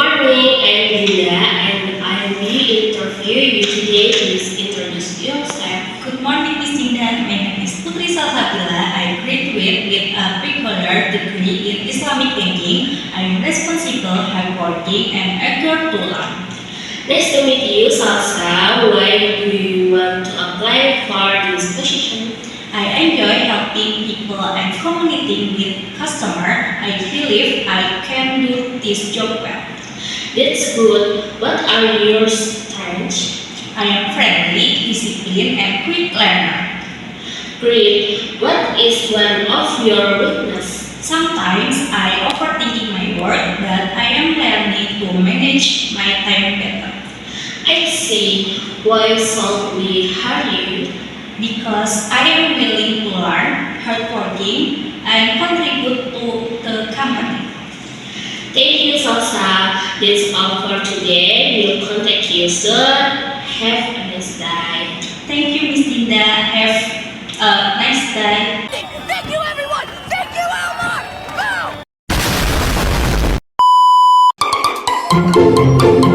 morning, I'm Linda, and I will interview you today. Please introduce yourself. Good morning, Miss Dinda. My name is Putri Salsabila. I graduate with a pre-color degree in Islamic banking. I am responsible, hardworking, and eager to learn. Nice to meet you, Salsa. Why do you want to apply for this position? I enjoy helping people and communicating with customers. I believe I can do this job well. That's good. What are your strengths? I am friendly, disciplined, and quick learner. Great. What is one of your weaknesses? Sometimes I overthinking my work, but I am learning to manage my time better. I see. Why should we hire you? Because I am willing to learn, hardworking, and contribute to the company. Thank you, Salsa. That's all for today. We'll contact you soon. Have a nice day. Thank you, Miss Linda. Have a nice day. Thank you, everyone! Thank you, Elmar! Go!